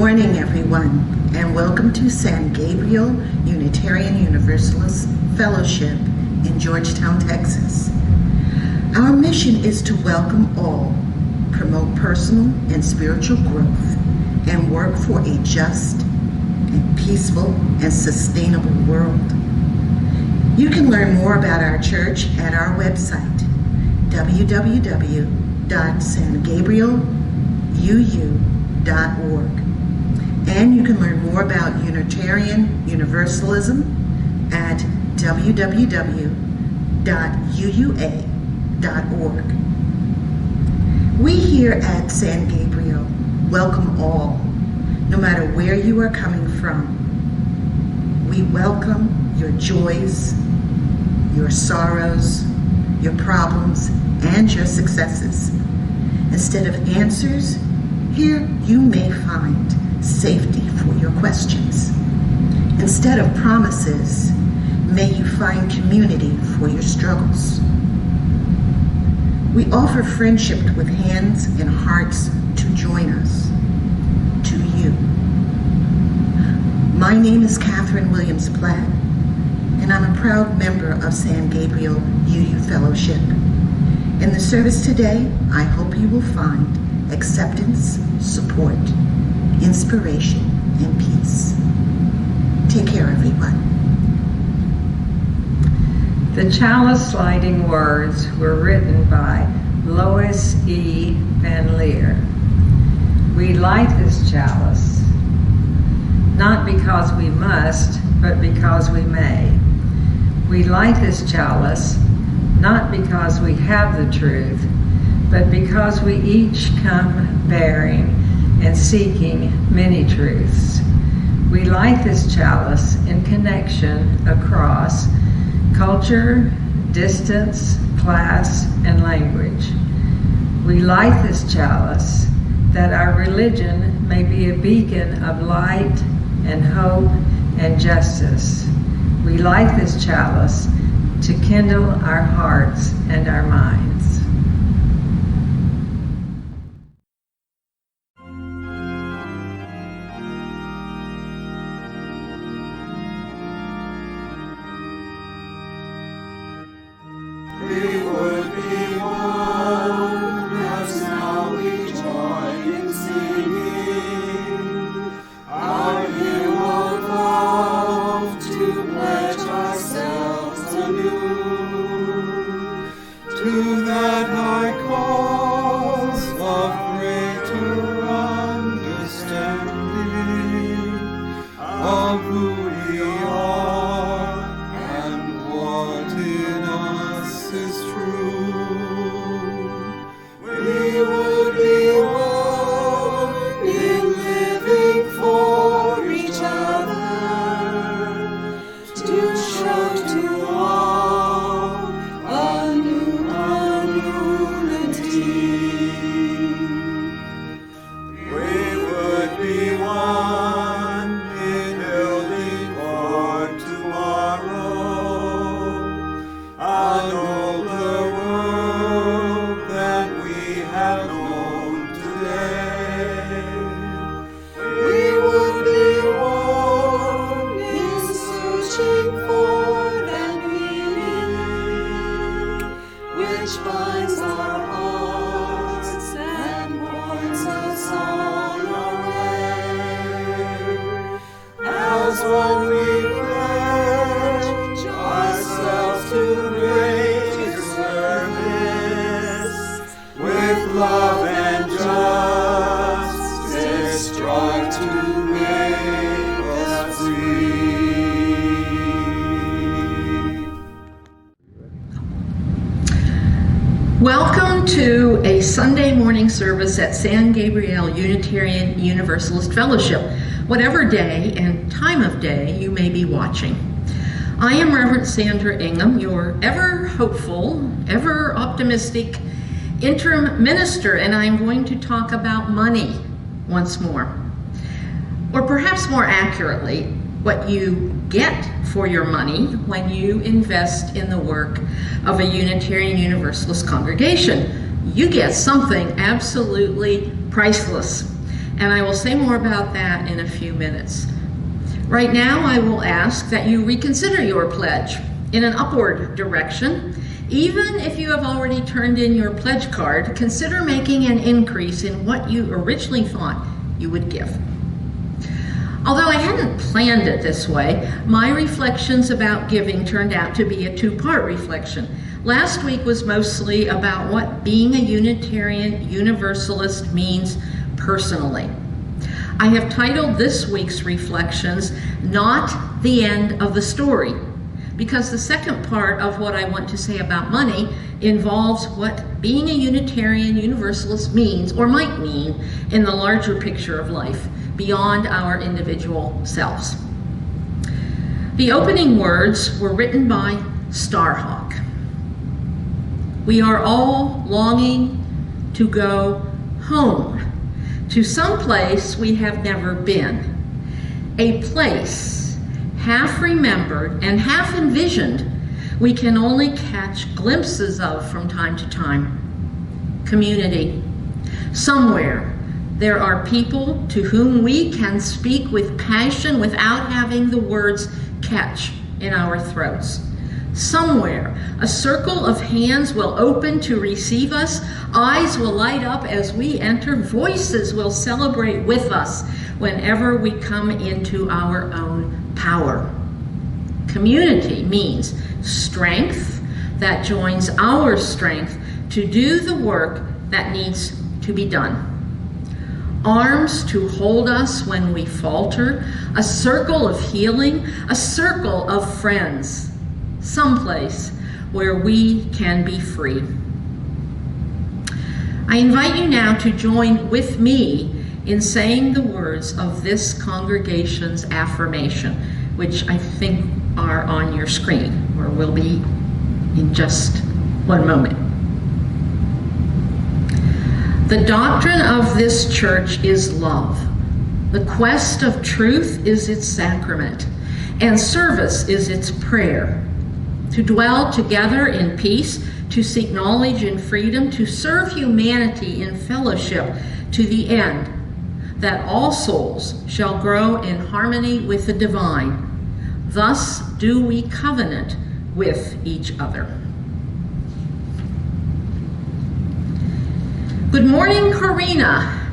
morning, everyone, and welcome to San Gabriel Unitarian Universalist Fellowship in Georgetown, Texas. Our mission is to welcome all, promote personal and spiritual growth, and work for a just and peaceful and sustainable world. You can learn more about our church at our website, www.sangabrieluu.org. And you can learn more about Unitarian Universalism at www.uua.org. We here at San Gabriel welcome all, no matter where you are coming from. We welcome your joys, your sorrows, your problems, and your successes. Instead of answers, here you may find safety for your questions. Instead of promises, may you find community for your struggles. We offer friendship with hands and hearts to join us, to you. My name is Catherine Williams Platt, and I'm a proud member of San Gabriel UU Fellowship. In the service today, I hope you will find acceptance, support, inspiration, and peace. Take care, everyone. The chalice sliding words were written by Lois E. Van Leer. We light this chalice, not because we must, but because we may. We light this chalice, not because we have the truth, but because we each come bearing and seeking many truths. We light this chalice in connection across culture, distance, class, and language. We light this chalice that our religion may be a beacon of light and hope and justice. We light this chalice to kindle our hearts and our minds. Welcome to a Sunday morning service at San Gabriel Unitarian Universalist Fellowship, whatever day and time of day you may be watching. I am Reverend Sandra Ingham, your ever hopeful, ever optimistic interim minister, and I'm going to talk about money once more. Or perhaps more accurately, what you get for your money when you invest in the work of a Unitarian Universalist congregation. You get something absolutely priceless. and I will say more about that in a few minutes. Right now, I will ask that you reconsider your pledge in an upward direction. Even if you have already turned in your pledge card, consider making an increase in what you originally thought you would give. Although I hadn't planned it this way, my reflections about giving turned out to be a two-part reflection. Last week was mostly about what being a Unitarian Universalist means personally. I have titled this week's reflections, Not the End of the Story, because the second part of what I want to say about money involves what being a Unitarian Universalist means or might mean in the larger picture of life, beyond our individual selves. The opening words were written by Starhawk. We are all longing to go home, to some place we have never been, a place half remembered and half envisioned we can only catch glimpses of from time to time. Community. Somewhere there are people to whom we can speak with passion without having the words catch in our throats. Somewhere, a circle of hands will open to receive us, eyes will light up as we enter, voices will celebrate with us whenever we come into our own power. Community means strength that joins our strength to do the work that needs to be done. Arms to hold us when we falter, a circle of healing, a circle of friends, someplace where we can be free. I invite you now to join with me in saying the words of this congregation's affirmation, which I think are on your screen, or will be in just one moment. The doctrine of this church is love. The quest of truth is its sacrament, and service is its prayer. To dwell together in peace, to seek knowledge in freedom, to serve humanity in fellowship to the end, that all souls shall grow in harmony with the divine. Thus do we covenant with each other. Good morning, Karina.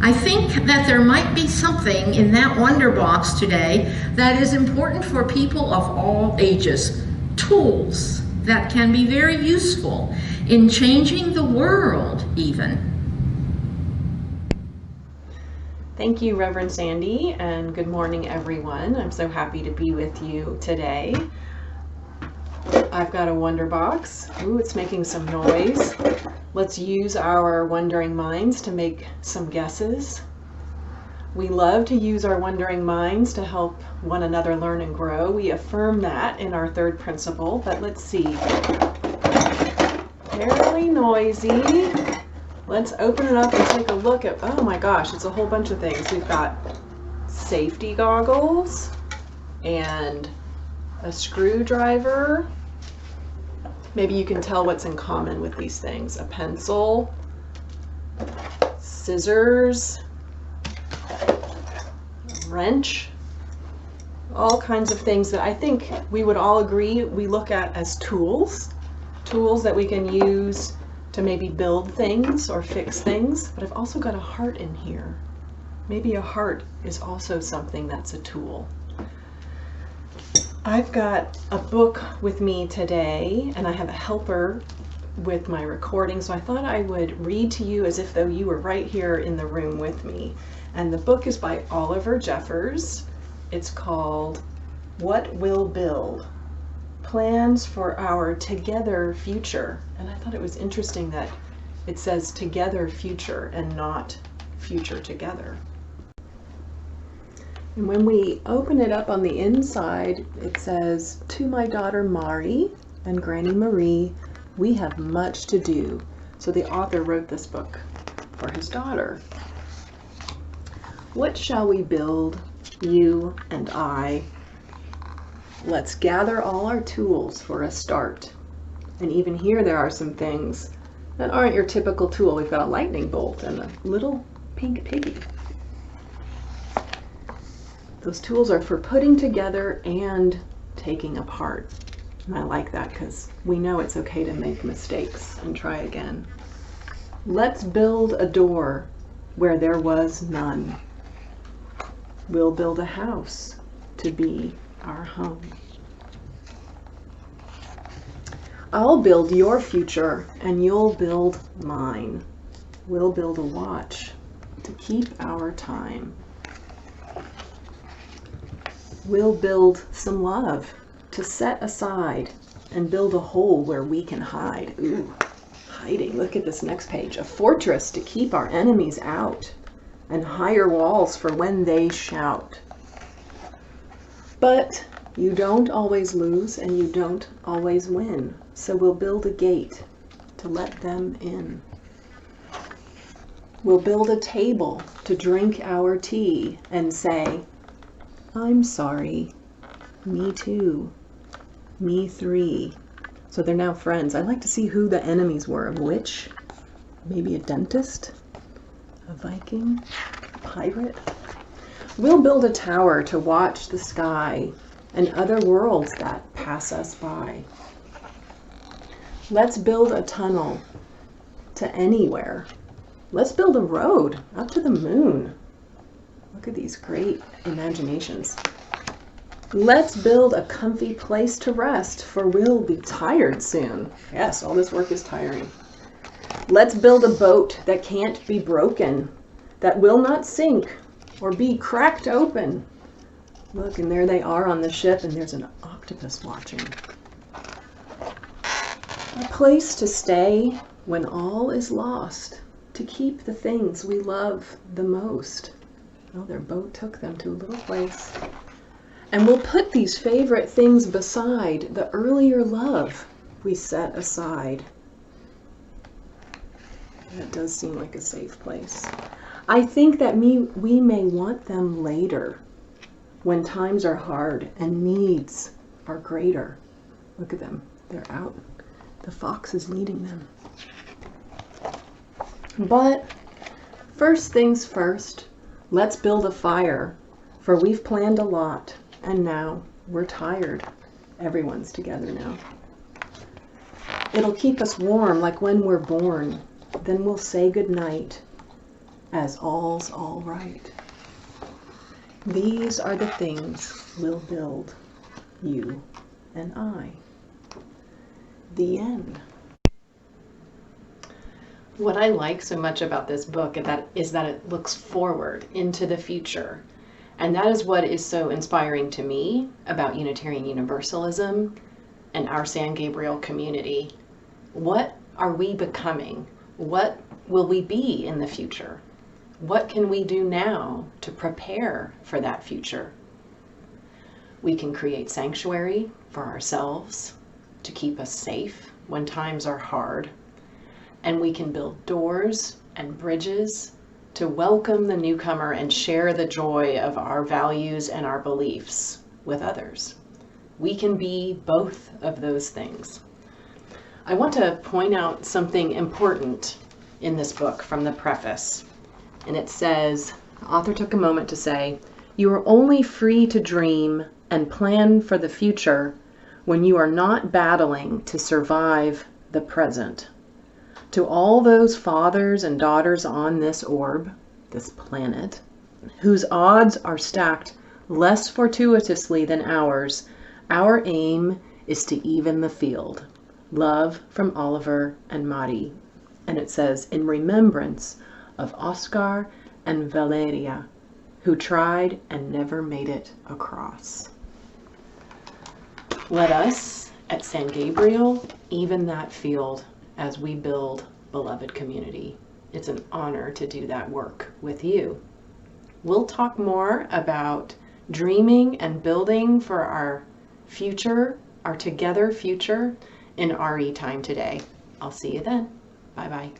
I think that there might be something in that wonder box today that is important for people of all ages. Tools that can be very useful in changing the world, even. Thank you, Reverend Sandy, and good morning, everyone. I'm so happy to be with you today. I've got a wonder box. Ooh, it's making some noise. Let's use our wondering minds to make some guesses. We love to use our wondering minds to help one another learn and grow. We affirm that in our third principle, but let's see. Fairly noisy. Let's open it up and take a look at, oh my gosh, it's a whole bunch of things. We've got safety goggles and a screwdriver. Maybe you can tell what's in common with these things. A pencil, scissors, wrench, all kinds of things that I think we would all agree we look at as tools that we can use to maybe build things or fix things. But I've also got a heart in here. Maybe a heart is also something that's a tool. I've got a book with me today, and I have a helper with my recording, so I thought I would read to you as if though you were right here in the room with me. And the book is by Oliver Jeffers. It's called What Will Build? Plans for Our Together Future. And I thought it was interesting that it says together future and not future together. And when we open it up on the inside, it says, to my daughter Mari and Granny Marie, we have much to do. So the author wrote this book for his daughter. What shall we build, you and I? Let's gather all our tools for a start. And even here there are some things that aren't your typical tool. We've got a lightning bolt and a little pink piggy. Those tools are for putting together and taking apart. And I like that because we know it's okay to make mistakes and try again. Let's build a door where there was none. We'll build a house to be our home. I'll build your future and you'll build mine. We'll build a watch to keep our time. We'll build some love to set aside and build a hole where we can hide. Ooh, hiding. Look at this next page. A fortress to keep our enemies out and higher walls for when they shout. But you don't always lose and you don't always win. So we'll build a gate to let them in. We'll build a table to drink our tea and say, I'm sorry, me too, me three. So they're now friends. I'd like to see who the enemies were. A witch, maybe a dentist, a Viking, a pirate. We'll build a tower to watch the sky and other worlds that pass us by. Let's build a tunnel to anywhere. Let's build a road up to the moon. Look at these great imaginations. Let's build a comfy place to rest, for we'll be tired soon. Yes, all this work is tiring. Let's build a boat that can't be broken, that will not sink or be cracked open. Look, and there they are on the ship, and there's an octopus watching. A place to stay when all is lost, to keep the things we love the most. Well, their boat took them to a little place. And we'll put these favorite things beside the earlier love we set aside. That does seem like a safe place. I think that we may want them later, when times are hard and needs are greater. Look at them, they're out. The fox is leading them. But first things first, let's build a fire, for we've planned a lot, and now we're tired. Everyone's together now. It'll keep us warm like when we're born. Then we'll say goodnight as all's all right. These are the things we'll build, you and I. The end. What I like so much about this book is that it looks forward into the future. And that is what is so inspiring to me about Unitarian Universalism and our San Gabriel community. What are we becoming? What will we be in the future? What can we do now to prepare for that future? We can create sanctuary for ourselves to keep us safe when times are hard. And we can build doors and bridges to welcome the newcomer and share the joy of our values and our beliefs with others. We can be both of those things. I want to point out something important in this book from the preface. And it says, the author took a moment to say, you are only free to dream and plan for the future when you are not battling to survive the present. To all those fathers and daughters on this orb, this planet, whose odds are stacked less fortuitously than ours, our aim is to even the field. Love from Oliver and Mari. And it says, in remembrance of Oscar and Valeria, who tried and never made it across. Let us, at San Gabriel, even that field as we build beloved community. It's an honor to do that work with you. We'll talk more about dreaming and building for our future, our together future, in RE time today. I'll see you then. Bye-bye.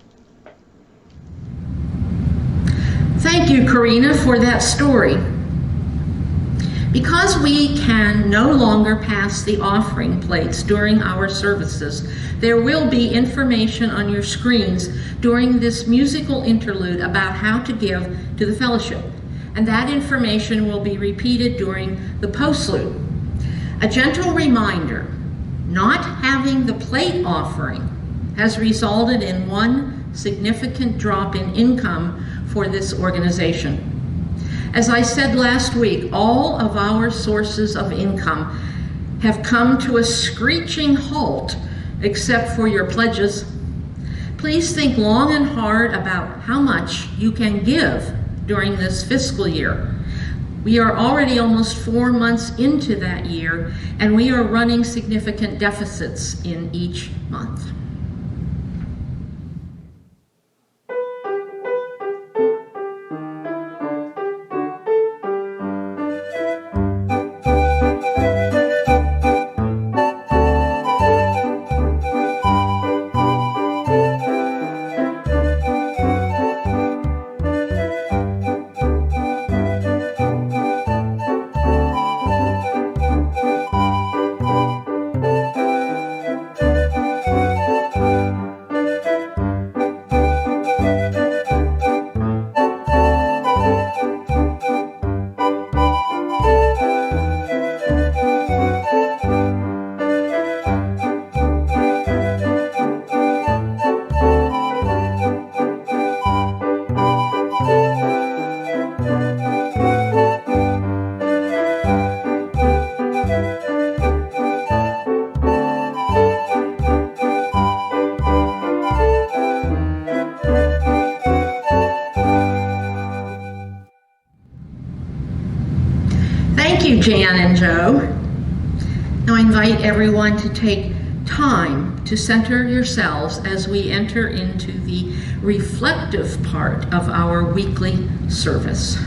Thank you, Karina, for that story. Because we can no longer pass the offering plates during our services, there will be information on your screens during this musical interlude about how to give to the fellowship. and that information will be repeated during the postlude. A gentle reminder, not having the plate offering has resulted in one significant drop in income for this organization. As I said last week, all of our sources of income have come to a screeching halt except for your pledges. Please think long and hard about how much you can give during this fiscal year. We are already almost 4 months into that year, and we are running significant deficits in each month. Thank you, Jan and Joe. Now I invite everyone to take time to center yourselves as we enter into the reflective part of our weekly service.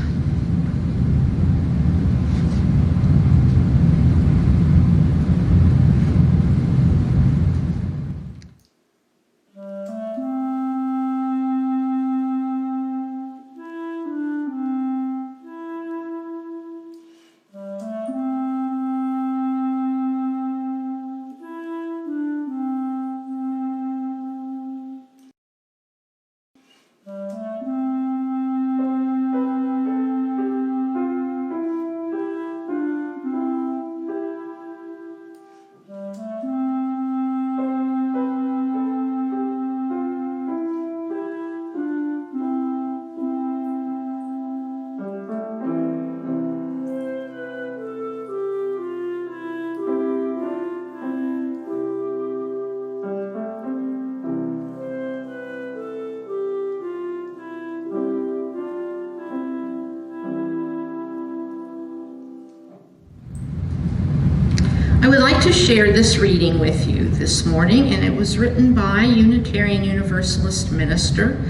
I would like to share this reading with you this morning, and it was written by Unitarian Universalist minister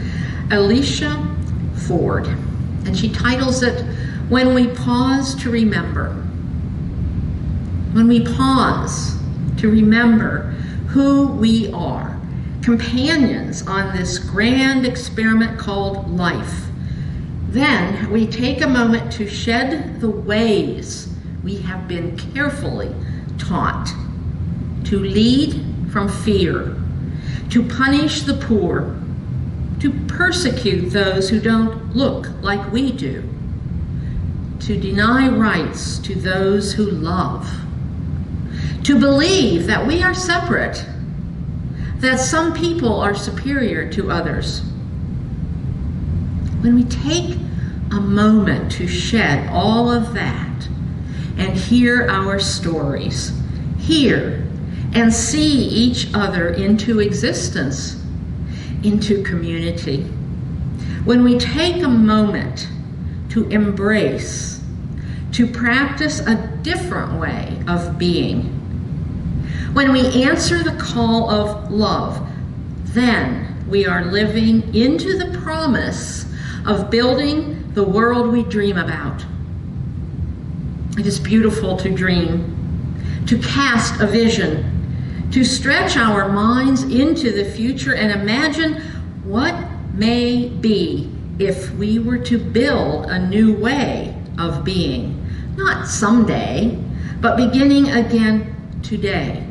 Alicia Ford, and she titles it, When We Pause to Remember. When we pause to remember who we are, companions on this grand experiment called life, then we take a moment to shed the ways we have been carefully taught to lead from fear, to punish the poor, to persecute those who don't look like we do, to deny rights to those who love, to believe that we are separate, that some people are superior to others. When we take a moment to shed all of that and hear our stories, hear and see each other into existence, into community. When we take a moment to embrace, to practice a different way of being, when we answer the call of love, then we are living into the promise of building the world we dream about. It is beautiful to dream, to cast a vision, to stretch our minds into the future and imagine what may be if we were to build a new way of being, not someday, but beginning again today,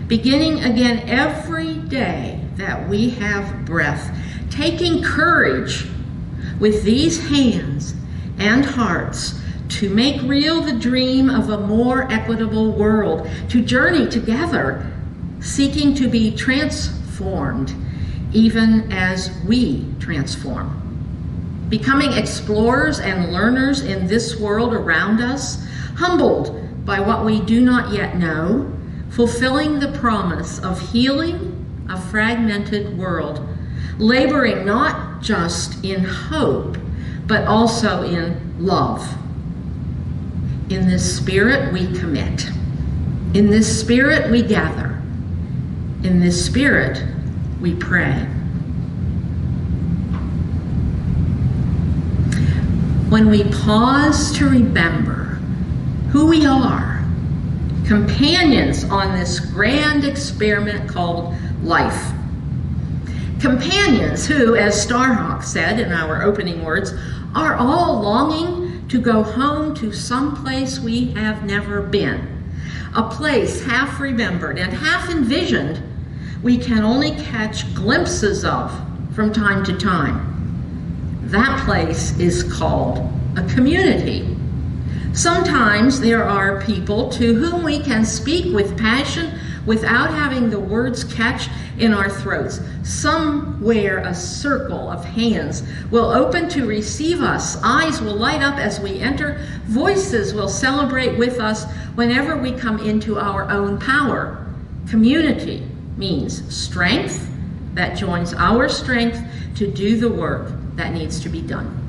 beginning again every day that we have breath, taking courage with these hands and hearts to make real the dream of a more equitable world, to journey together, seeking to be transformed even as we transform. Becoming explorers and learners in this world around us, humbled by what we do not yet know, fulfilling the promise of healing a fragmented world, laboring not just in hope, but also in love. In this spirit we commit. In this spirit we gather. In this spirit we pray. When we pause to remember who we are, companions on this grand experiment called life. Companions who, as Starhawk said in our opening words, are all longing to go home to some place we have never been, a place half remembered and half envisioned we can only catch glimpses of from time to time. That place is called a community. Sometimes there are people to whom we can speak with passion without having the words catch in our throats. Somewhere a circle of hands will open to receive us. Eyes will light up as we enter. Voices will celebrate with us whenever we come into our own power. Community means strength that joins our strength to do the work that needs to be done.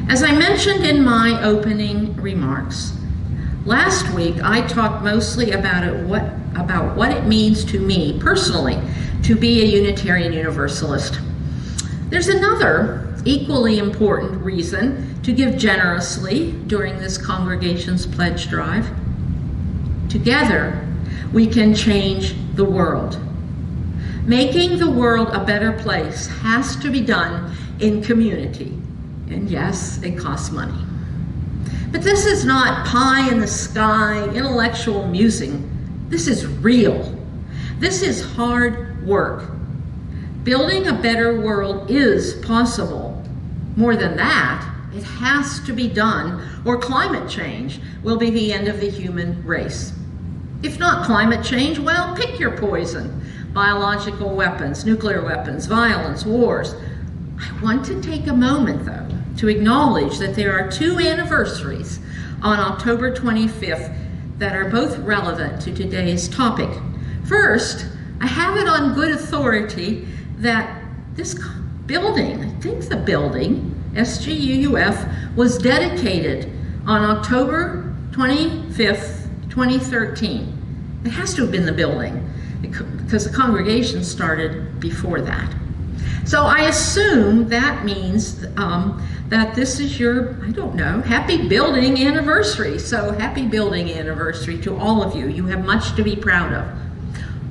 As I mentioned in my opening remarks, last week I talked mostly about what it means to me personally to be a Unitarian Universalist. There's another equally important reason to give generously during this congregation's pledge drive. Together, we can change the world. Making the world a better place has to be done in community. And yes, it costs money. But this is not pie in the sky, intellectual musing. This is real. This is hard work. Building a better world is possible. More than that, it has to be done, or climate change will be the end of the human race. If not climate change, well, pick your poison. Biological weapons, nuclear weapons, violence, wars. I want to take a moment, though, to acknowledge that there are two anniversaries on October 25th that are both relevant to today's topic. First, I have it on good authority that this building, I think the building, SGUUF, was dedicated on October 25th, 2013. It has to have been the building because the congregation started before that. So I assume that means that this is your, I don't know, happy building anniversary. So happy building anniversary to all of you. You have much to be proud of.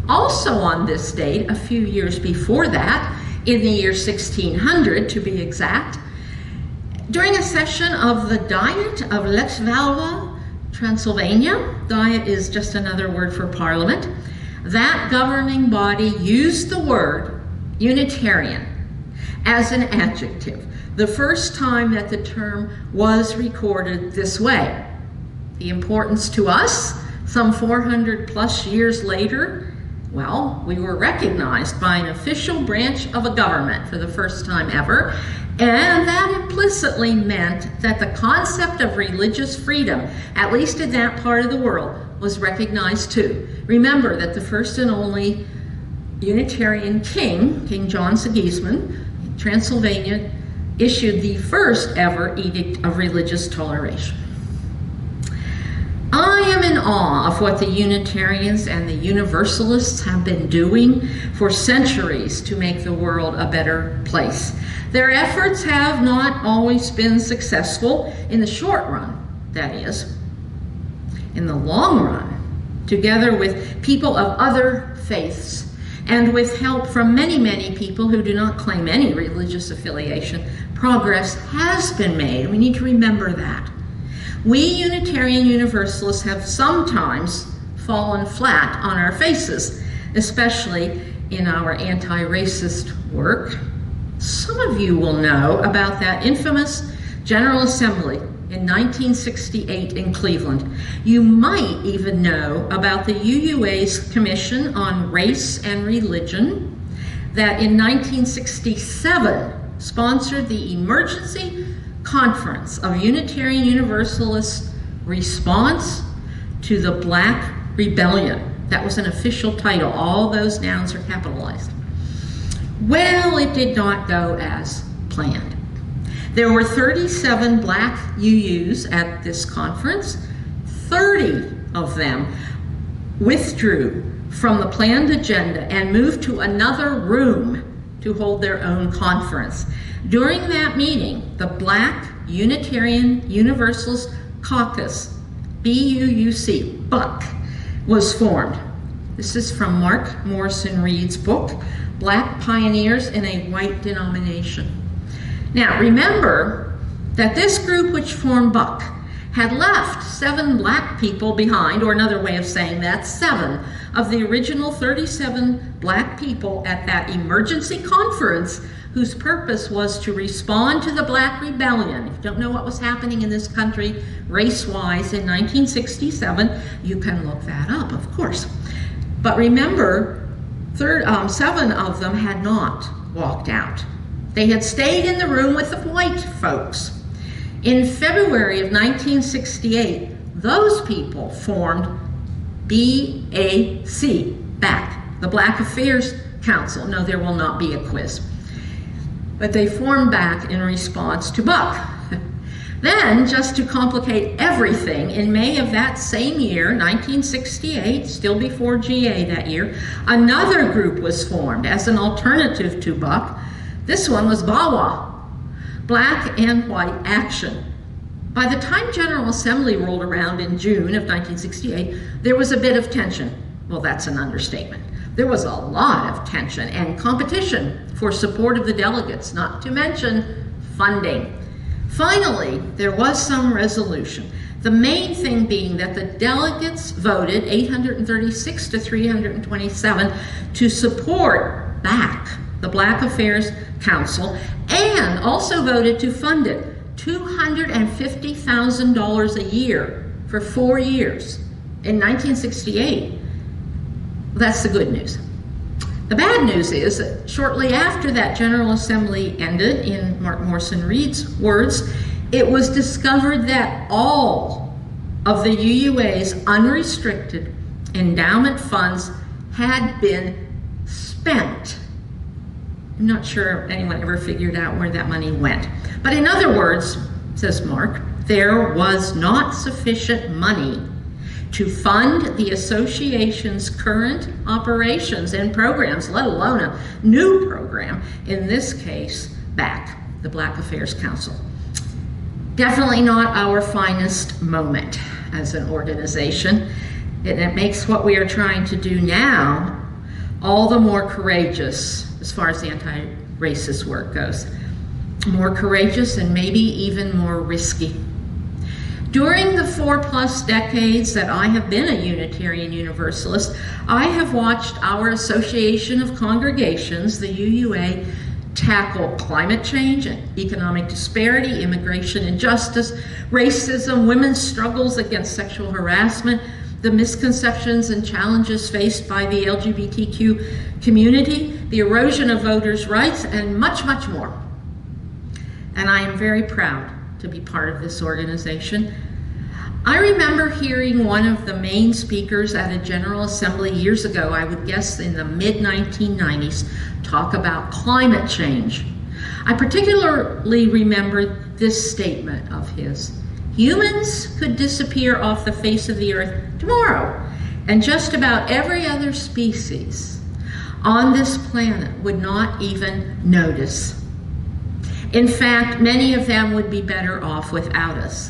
Also on this date, a few years before that, in the year 1600 to be exact, during a session of the Diet of Lexvalva, Transylvania, Diet is just another word for parliament, that governing body used the word Unitarian as an adjective, the first time that the term was recorded this way. The importance to us, some 400 plus years later, well, we were recognized by an official branch of a government for the first time ever, and that implicitly meant that the concept of religious freedom, at least in that part of the world, was recognized too. Remember that the first and only Unitarian king, King John Sigismund, Transylvania, issued the first ever edict of religious toleration. I am in awe of what the Unitarians and the Universalists have been doing for centuries to make the world a better place. Their efforts have not always been successful in the short run, that is. In the long run, together with people of other faiths, and with help from many, many people who do not claim any religious affiliation, progress has been made. We need to remember that. We Unitarian Universalists have sometimes fallen flat on our faces, especially in our anti-racist work, Some of you will know about that infamous General Assembly in 1968 in Cleveland. You might even know about the UUA's Commission on Race and Religion that in 1967 sponsored the Emergency Conference of Unitarian Universalists Response to the Black Rebellion. That was an official title. All those nouns are capitalized. Well, it did not go as planned. There were 37 black UUs at this conference. 30 of them withdrew from the planned agenda and moved to another room to hold their own conference. During that meeting, the Black Unitarian Universalist Caucus, BUUC, BUCK, was formed. This is from Mark Morrison Reed's book, Black Pioneers in a White Denomination. Now, remember that this group which formed BUCK had left 7 black people behind, or another way of saying that, 7 of the original 37 black people at that emergency conference whose purpose was to respond to the Black Rebellion. If you don't know what was happening in this country race-wise in 1967, you can look that up, of course. But remember, 7 of them had not walked out. They had stayed in the room with the white folks. In February of 1968, those people formed BAC, BAC, the Black Affairs Council. No, there will not be a quiz. But they formed BAC in response to BUCK. Then, just to complicate everything, in May of that same year, 1968, still before GA that year, another group was formed as an alternative to BUCK. This one was BAWA, Black and White Action. By the time General Assembly rolled around in June of 1968, there was a bit of tension. Well, that's an understatement. There was a lot of tension and competition for support of the delegates, not to mention funding. Finally, there was some resolution. The main thing being that the delegates voted 836 to 327 to support BAC, the Black Affairs Council, and also voted to fund it $250,000 a year for 4 years. In 1968, that's the good news. The bad news is that shortly after that General Assembly ended, in Mark Morrison Reed's words, it was discovered that all of the UUA's unrestricted endowment funds had been spent. I'm not sure anyone ever figured out where that money went. But in other words, says Mark, there was not sufficient money to fund the association's current operations and programs, let alone a new program, in this case, BAC, the Black Affairs Council. Definitely not our finest moment as an organization, and it makes what we are trying to do now all the more courageous as far as the anti-racist work goes. More courageous and maybe even more risky. During the 4+ decades that I have been a Unitarian Universalist, I have watched our Association of Congregations, the UUA, tackle climate change, economic disparity, immigration injustice, racism, women's struggles against sexual harassment, the misconceptions and challenges faced by the LGBTQ community, the erosion of voters' rights, and much, much more. And I am very proud to be part of this organization. I remember hearing one of the main speakers at a General Assembly years ago, I would guess in the mid-1990s, talk about climate change. I particularly remember this statement of his. Humans could disappear off the face of the earth tomorrow, and just about every other species on this planet would not even notice. In fact, many of them would be better off without us.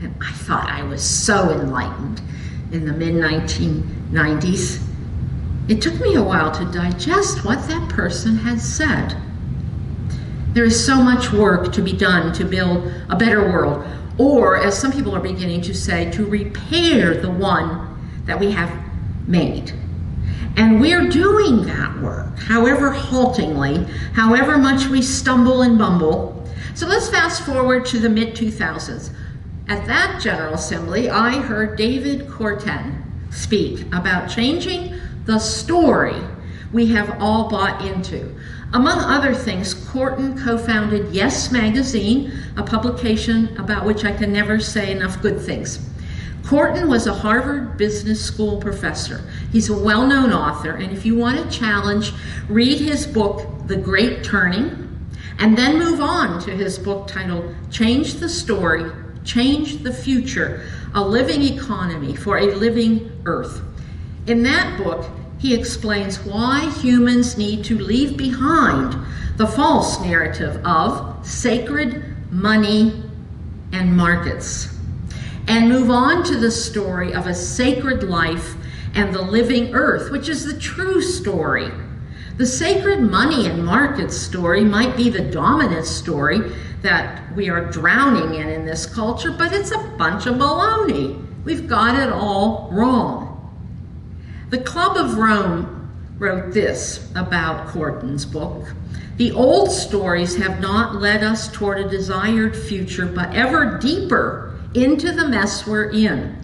And I thought I was so enlightened in the mid-1990s. It took me a while to digest what that person had said. There is so much work to be done to build a better world, or as some people are beginning to say, to repair the one that we have made. And we're doing that work, however haltingly, however much we stumble and bumble. So let's fast forward to the mid-2000s. At that General Assembly, I heard David Corten speak about changing the story we have all bought into. Among other things, Corten co-founded Yes Magazine, a publication about which I can never say enough good things. Corten was a Harvard Business School professor. He's a well-known author, and if you want a challenge, read his book, The Great Turning, and then move on to his book titled Change the Story, Change the Future, A Living Economy for a Living Earth. In that book, he explains why humans need to leave behind the false narrative of sacred money and markets, and move on to the story of a sacred life and the living earth, which is the true story. The sacred money and market story might be the dominant story that we are drowning in this culture, but it's a bunch of baloney. We've got it all wrong. The Club of Rome wrote this about Corten's book. The old stories have not led us toward a desired future, but ever deeper into the mess we're in.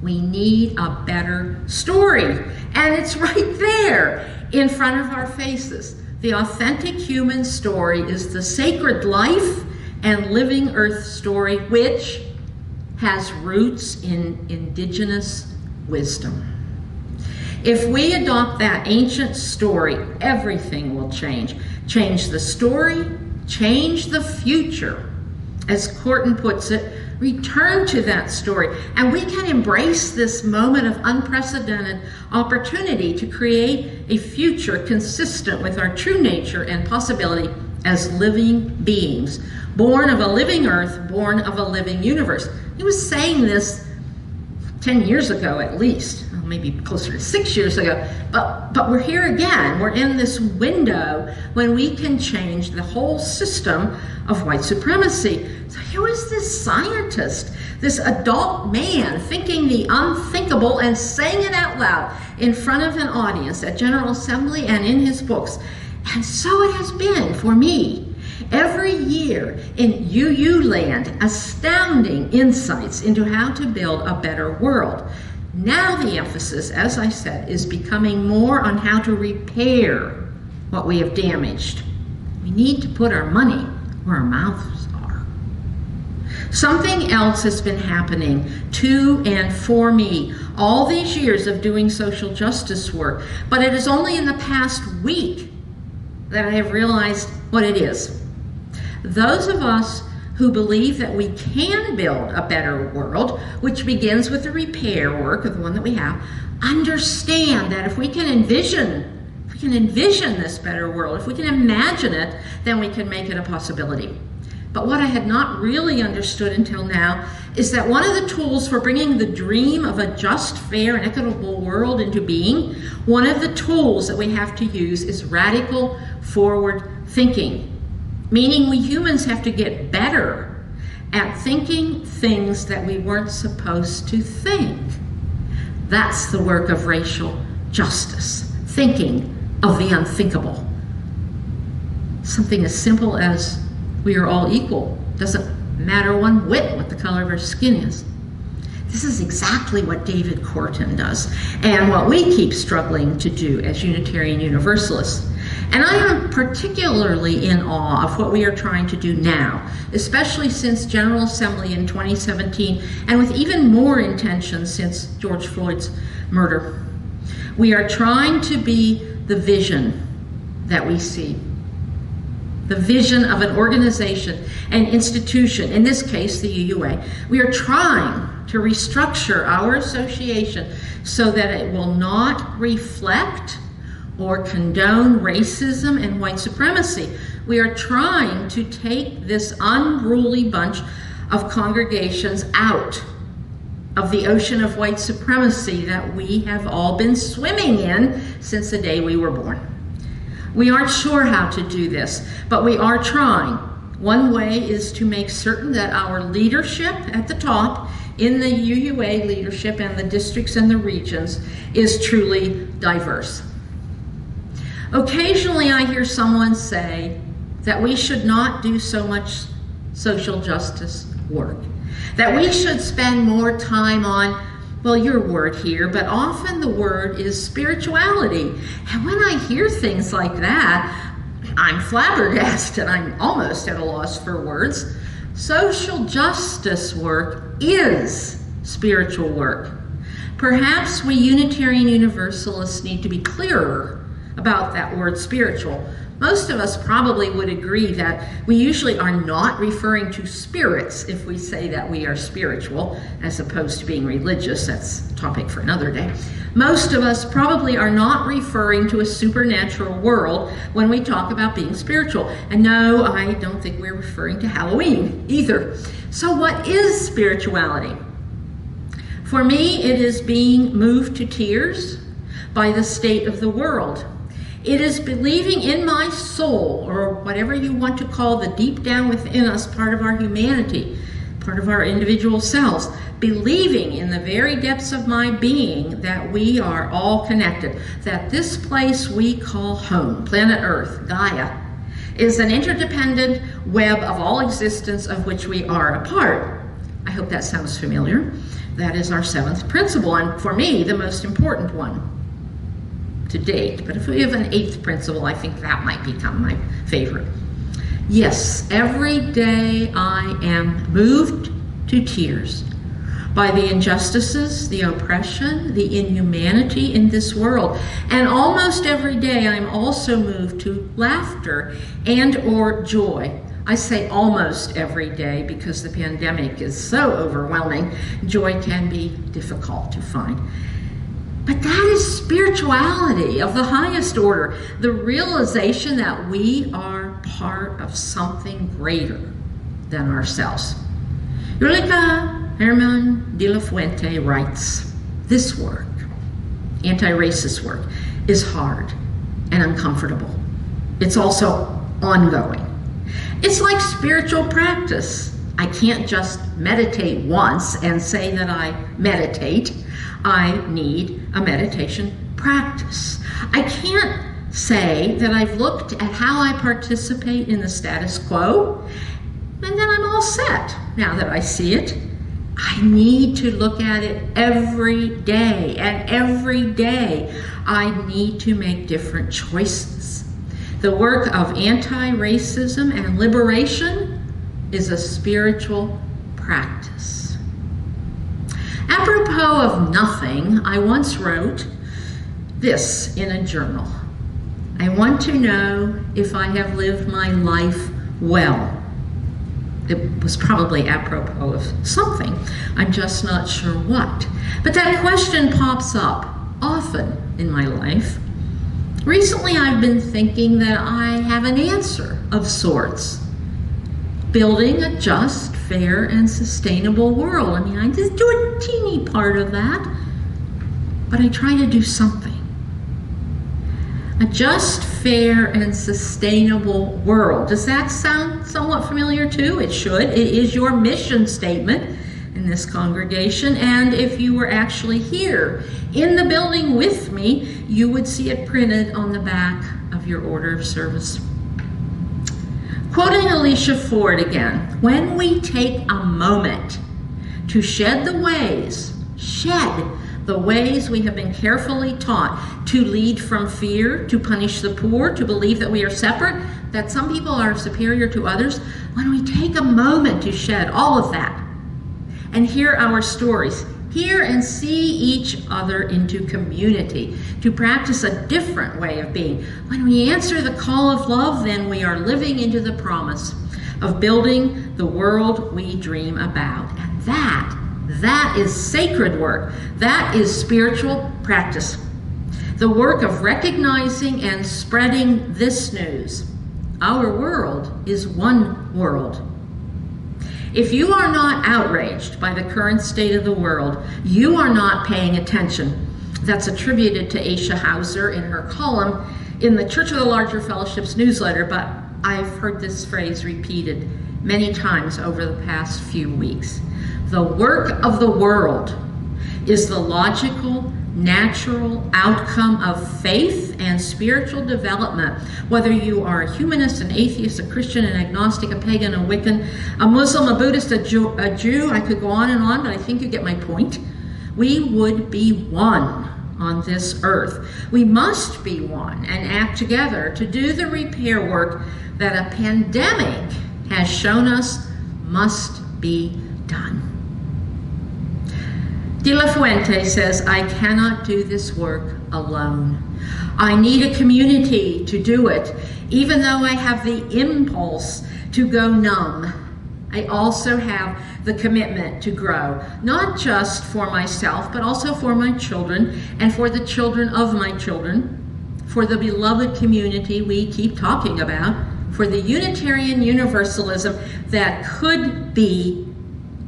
We need a better story, and it's right there in front of our faces. The authentic human story is the sacred life and living earth story, which has roots in indigenous wisdom. If we adopt that ancient story, everything will change. Change the story, change the future. As Corten puts it, return to that story, and we can embrace this moment of unprecedented opportunity to create a future consistent with our true nature and possibility as living beings, born of a living earth, born of a living universe. He was saying this 10 years ago at least, maybe closer to 6 years ago, but we're here again. We're in this window when we can change the whole system of white supremacy. So here was this scientist, this adult man, thinking the unthinkable and saying it out loud in front of an audience at General Assembly and in his books. And so it has been for me. Every year in UU land, astounding insights into how to build a better world. Now the emphasis, as I said, is becoming more on how to repair what we have damaged. We need to put our money where our mouths are. Something else has been happening to and for me all these years of doing social justice work, but it is only in the past week that I have realized what it is. Those of us who believe that we can build a better world, which begins with the repair work of the one that we have, understand that if we can envision this better world, if we can imagine it, then we can make it a possibility. But what I had not really understood until now is that one of the tools for bringing the dream of a just, fair, and equitable world into being, one of the tools that we have to use is radical forward thinking. Meaning we humans have to get better at thinking things that we weren't supposed to think. That's the work of racial justice, thinking of the unthinkable. Something as simple as we are all equal. Doesn't matter one whit what the color of our skin is. This is exactly what David Corten does, and what we keep struggling to do as Unitarian Universalists. And I am particularly in awe of what we are trying to do now, especially since General Assembly in 2017, and with even more intention since George Floyd's murder. We are trying to be the vision that we see. The vision of an organization, an institution, in this case the UUA. We are trying to restructure our association so that it will not reflect or condone racism and white supremacy. We are trying to take this unruly bunch of congregations out of the ocean of white supremacy that we have all been swimming in since the day we were born. We aren't sure how to do this, but we are trying. One way is to make certain that our leadership at the top in the UUA leadership and the districts and the regions is truly diverse. Occasionally I hear someone say that we should not do so much social justice work, that we should spend more time on, well, your word here, but often the word is spirituality. And when I hear things like that, I'm flabbergasted. I'm almost at a loss for words. Social justice work is spiritual work. Perhaps we Unitarian Universalists need to be clearer about that word spiritual. Most of us probably would agree that we usually are not referring to spirits if we say that we are spiritual, as opposed to being religious. That's a topic for another day. Most of us probably are not referring to a supernatural world when we talk about being spiritual. And no, I don't think we're referring to Halloween either. So what is spirituality? For me, it is being moved to tears by the state of the world. It is believing in my soul, or whatever you want to call the deep down within us part of our humanity, part of our individual selves, believing in the very depths of my being that we are all connected, that this place we call home, planet Earth, Gaia, is an interdependent web of all existence of which we are a part. I hope that sounds familiar. That is our seventh principle, and for me, the most important one to date. But if we have an eighth principle, I think that might become my favorite. Yes, every day I am moved to tears by the injustices, the oppression, the inhumanity in this world. And almost every day I'm also moved to laughter and or joy. I say almost every day because the pandemic is so overwhelming. Joy can be difficult to find. But that is spirituality of the highest order, the realization that we are part of something greater than ourselves. Ulrika Herman de la Fuente writes, this work, anti-racist work, is hard and uncomfortable. It's also ongoing. It's like spiritual practice. I can't just meditate once and say that I meditate. I need a meditation practice. I can't say that I've looked at how I participate in the status quo and then I'm all set. Now that I see it, I need to look at it every day, and every day I need to make different choices. The work of anti-racism and liberation is a spiritual practice. Apropos of nothing, I once wrote this in a journal. I want to know if I have lived my life well. It was probably apropos of something. I'm just not sure what. But that question pops up often in my life. Recently, I've been thinking that I have an answer of sorts. Building a just, fair, and sustainable world. I mean, I just do a teeny part of that, but I try to do something. A just, fair, and sustainable world. Does that sound somewhat familiar too? It should. It is your mission statement in this congregation, and if you were actually here in the building with me, you would see it printed on the back of your order of service. Quoting Alicia Ford again, when we take a moment to shed the ways we have been carefully taught to lead from fear, to punish the poor, to believe that we are separate, that some people are superior to others, when we take a moment to shed all of that and hear our stories, hear and see each other into community, to practice a different way of being. When we answer the call of love, then we are living into the promise of building the world we dream about. And that is sacred work. That is spiritual practice. The work of recognizing and spreading this news. Our world is one world. If you are not outraged by the current state of the world, you are not paying attention. That's attributed to Aisha Hauser in her column in the Church of the Larger Fellowships newsletter, but I've heard this phrase repeated many times over the past few weeks. The work of the world is the logical, natural outcome of faith and spiritual development. Whether you are a humanist, an atheist, a Christian, an agnostic, a pagan, a Wiccan, a Muslim, a Buddhist, a Jew, I could go on and on, but I think you get my point. We would be one on this earth. We must be one and act together to do the repair work that a pandemic has shown us must be done. De La Fuente says, I cannot do this work alone. I need a community to do it. Even though I have the impulse to go numb, I also have the commitment to grow, not just for myself, but also for my children and for the children of my children, for the beloved community we keep talking about, for the Unitarian Universalism that could be,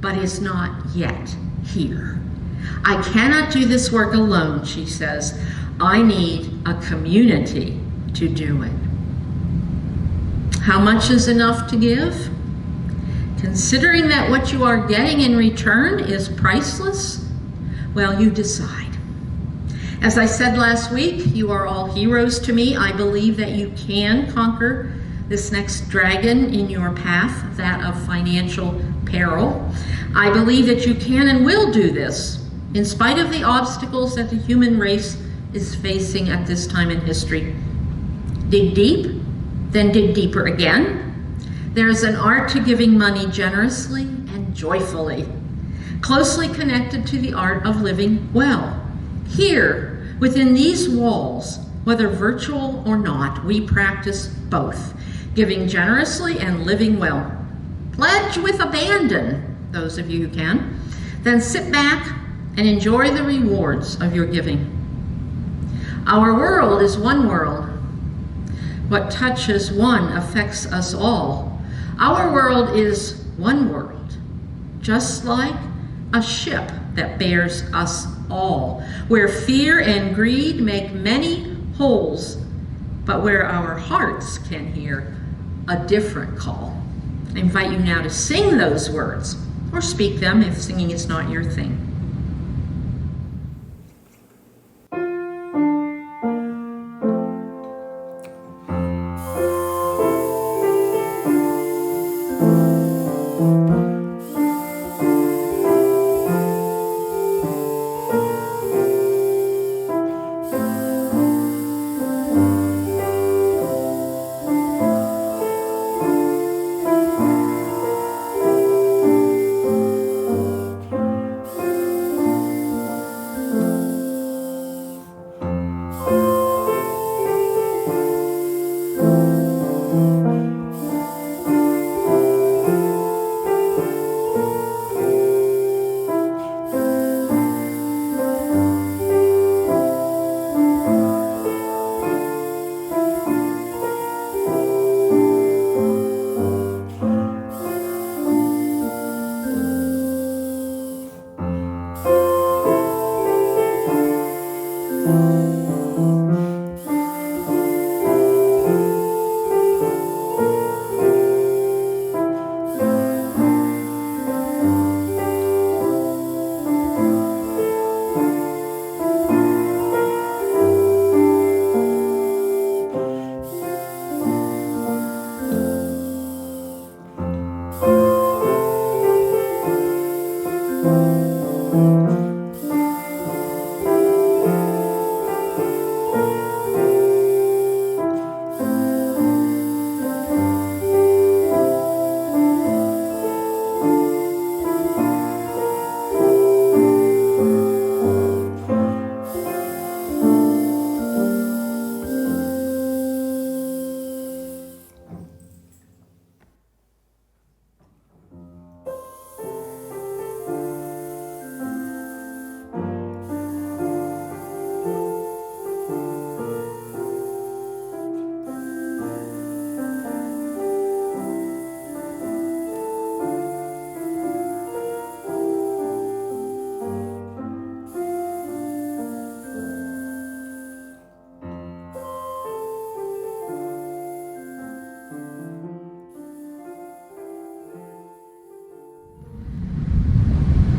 but is not yet here. I cannot do this work alone, she says. I need a community to do it. How much is enough to give? Considering that what you are getting in return is priceless, well, you decide. As I said last week, you are all heroes to me. I believe that you can conquer this next dragon in your path, that of financial peril. I believe that you can and will do this in spite of the obstacles that the human race is facing at this time in history. Dig deep, then dig deeper again. There is an art to giving money generously and joyfully, closely connected to the art of living well. Here, within these walls, whether virtual or not, we practice both, giving generously and living well. Pledge with abandon, those of you who can. Then sit back and enjoy the rewards of your giving. Our world is one world. What touches one affects us all. Our world is one world, just like a ship that bears us all, where fear and greed make many holes, but where our hearts can hear a different call. I invite you now to sing those words, or speak them if singing is not your thing.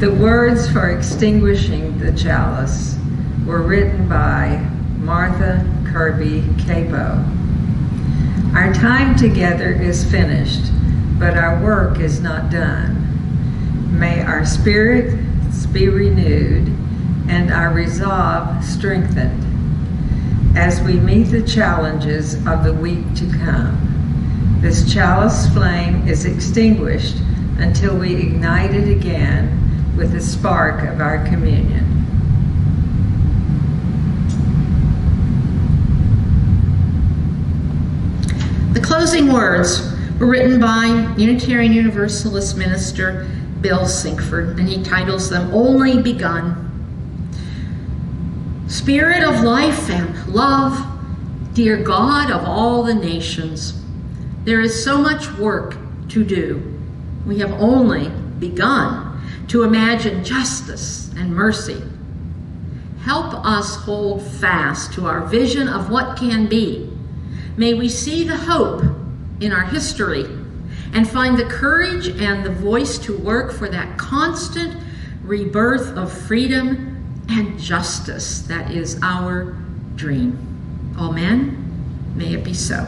The words for extinguishing the chalice were written by Martha Kirby Capo. Our time together is finished, but our work is not done. May our spirits be renewed and our resolve strengthened as we meet the challenges of the week to come. This chalice flame is extinguished until we ignite it again with the spark of our communion. The closing words were written by Unitarian Universalist minister Bill Sinkford, and he titles them Only Begun. Spirit of life and love, dear God of all the nations, there is so much work to do. We have only begun to imagine justice and mercy. Help us hold fast to our vision of what can be. May we see the hope in our history and find the courage and the voice to work for that constant rebirth of freedom and justice that is our dream. Amen. May it be so.